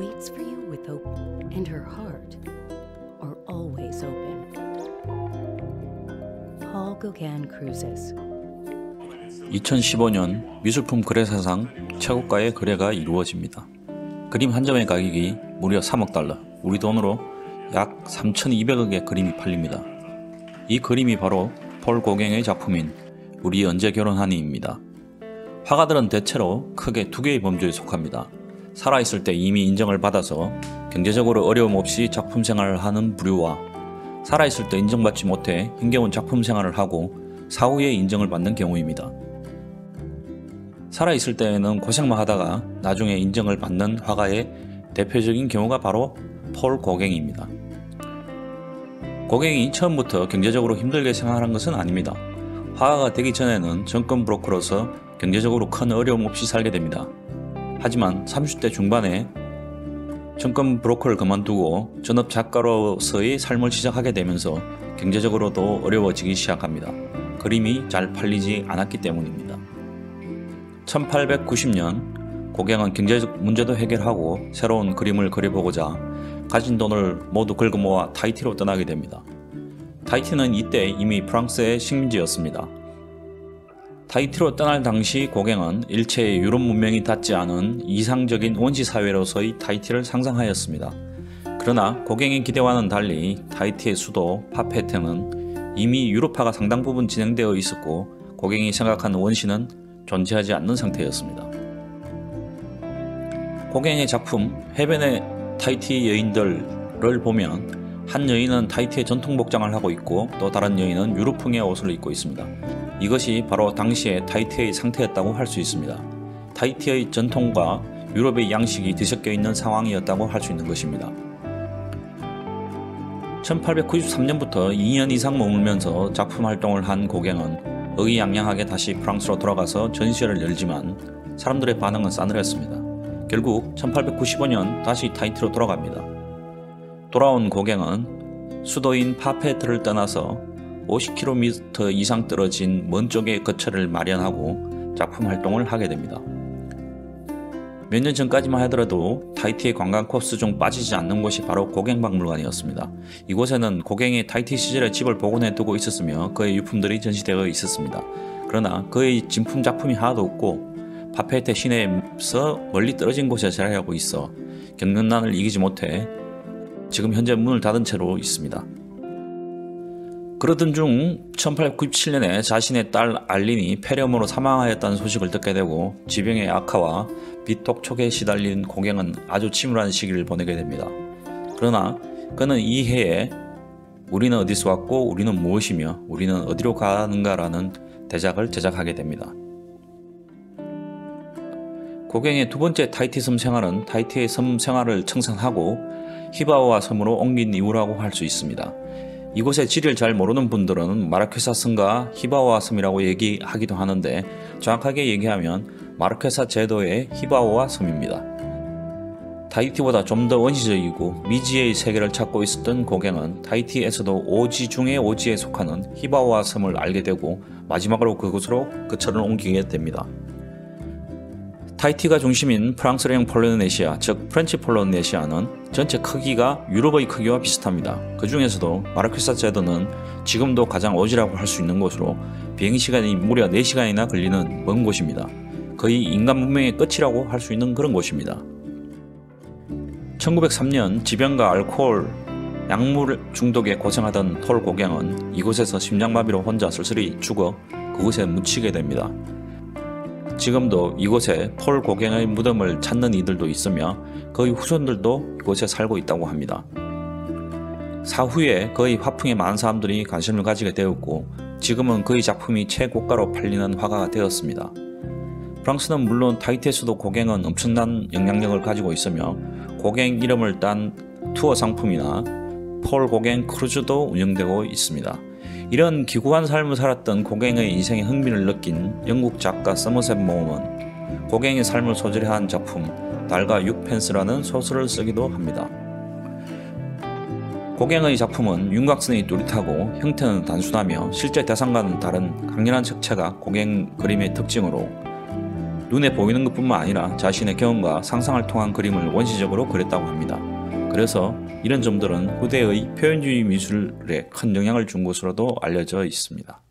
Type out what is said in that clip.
waits for you with hope, and her heart are always open. Paul Gauguin Cruises. 2015년 미술품 거래사상 최고가의 거래가 이루어집니다. 그림 한 점의 가격이 무려 3억 달러, 우리 돈으로 약 3,200억의 그림이 팔립니다. 이 그림이 바로 폴 고갱의 작품인 우리 언제 결혼하니입니다. 화가들은 대체로 크게 두 개의 범주에 속합니다. 살아있을 때 이미 인정을 받아서 경제적으로 어려움 없이 작품 생활을 하는 부류와 살아있을 때 인정받지 못해 힘겨운 작품 생활을 하고 사후에 인정을 받는 경우입니다. 살아있을 때에는 고생만 하다가 나중에 인정을 받는 화가의 대표적인 경우가 바로 폴 고갱입니다. 고갱이 처음부터 경제적으로 힘들게 생활한 것은 아닙니다. 화가가 되기 전에는 정권 브로커로서 경제적으로 큰 어려움 없이 살게 됩니다. 하지만 30대 중반에 정권 브로커를 그만두고 전업 작가로서의 삶을 시작하게 되면서 경제적으로도 어려워지기 시작합니다. 그림이 잘 팔리지 않았기 때문입니다. 1890년 고갱은 경제적 문제도 해결하고 새로운 그림을 그려보고자 가진 돈을 모두 긁어모아 타히티로 떠나게 됩니다. 타히티는 이때 이미 프랑스의 식민지였습니다. 타히티로 떠날 당시 고갱은 일체의 유럽 문명이 닿지 않은 이상적인 원시 사회로서의 타히티를 상상하였습니다. 그러나 고갱의 기대와는 달리 타히티의 수도 파페트는 이미 유럽화가 상당 부분 진행되어 있었고 고갱이 생각한 원시는 존재하지 않는 상태였습니다. 고갱의 작품 해변의 타히티 여인들을 보면 한 여인은 타히티의 전통 복장을 하고 있고 또 다른 여인은 유럽풍의 옷을 입고 있습니다. 이것이 바로 당시의 타히티의 상태였다고 할 수 있습니다. 타히티의 전통과 유럽의 양식이 뒤섞여 있는 상황이었다고 할 수 있는 것입니다. 1893년부터 2년 이상 머물면서 작품 활동을 한 고갱은 의기양양하게 다시 프랑스로 돌아가서 전시회를 열지만 사람들의 반응은 싸늘했습니다. 결국 1895년 다시 타히티로 돌아갑니다. 돌아온 고갱은 수도인 파페트를 떠나서 50km 이상 떨어진 먼 쪽에 거처를 마련하고 작품 활동을 하게 됩니다. 몇 년 전까지만 하더라도 타히티의 관광 코스 중 빠지지 않는 곳이 바로 고갱박물관이었습니다. 이곳에는 고갱이 타히티 시절에 집을 복원해 두고 있었으며 그의 유품들이 전시되어 있었습니다. 그러나 그의 진품 작품이 하나도 없고 파페테 시내에서 멀리 떨어진 곳에 자리하고 있어 경련난을 이기지 못해 지금 현재 문을 닫은 채로 있습니다. 그러던 중 1897년에 자신의 딸 알린이 폐렴으로 사망하였다는 소식을 듣게 되고 지병의 악화와 비톡촉에 시달린 고갱은 아주 침울한 시기를 보내게 됩니다. 그러나 그는 이 해에 우리는 어디서 왔고 우리는 무엇이며 우리는 어디로 가는가라는 대작을 제작하게 됩니다. 고갱의 두 번째 타히티 섬 생활은 타히티의 섬 생활을 청산하고 히바오아 섬으로 옮긴 이후라고 할 수 있습니다. 이곳의 지리를 잘 모르는 분들은 마라케사 섬과 히바오아 섬이라고 얘기하기도 하는데 정확하게 얘기하면 마라케사 제도의 히바오아 섬입니다. 타히티보다 좀 더 원시적이고 미지의 세계를 찾고 있었던 고갱은 타히티에서도 오지 중의 오지에 속하는 히바오아 섬을 알게 되고 마지막으로 그곳으로 거처를 옮기게 됩니다. 타히티가 중심인 프랑스령 폴리네시아, 즉 프렌치 폴리네시아는 전체 크기가 유럽의 크기와 비슷합니다. 그 중에서도 마라케사 제도는 지금도 가장 오지라고 할 수 있는 곳으로 비행시간이 무려 4시간이나 걸리는 먼 곳입니다. 거의 인간 문명의 끝이라고 할 수 있는 그런 곳입니다. 1903년 지병과 알코올, 약물 중독에 고생하던 폴 고갱은 이곳에서 심장마비로 혼자 쓸쓸히 죽어 그곳에 묻히게 됩니다. 지금도 이곳에 폴 고갱의 무덤을 찾는 이들도 있으며 그의 후손들도 이곳에 살고 있다고 합니다. 사후에 그의 화풍에 많은 사람들이 관심을 가지게 되었고 지금은 그의 작품이 최고가로 팔리는 화가가 되었습니다. 프랑스는 물론 타히티에서도 고갱은 엄청난 영향력을 가지고 있으며 고갱 이름을 딴 투어 상품이나 폴 고갱 크루즈도 운영되고 있습니다. 이런 기구한 삶을 살았던 고갱의 인생에 흥미를 느낀 영국 작가 서머셋 모음은 고갱의 삶을 소재로 한 작품 달과 6펜스라는 소설을 쓰기도 합니다. 고갱의 작품은 윤곽선이 뚜렷하고 형태는 단순하며 실제 대상과는 다른 강렬한 색채가 고갱 그림의 특징으로 눈에 보이는 것뿐만 아니라 자신의 경험과 상상을 통한 그림을 원시적으로 그렸다고 합니다. 그래서 이런 점들은 후대의 표현주의 미술에 큰 영향을 준 것으로도 알려져 있습니다.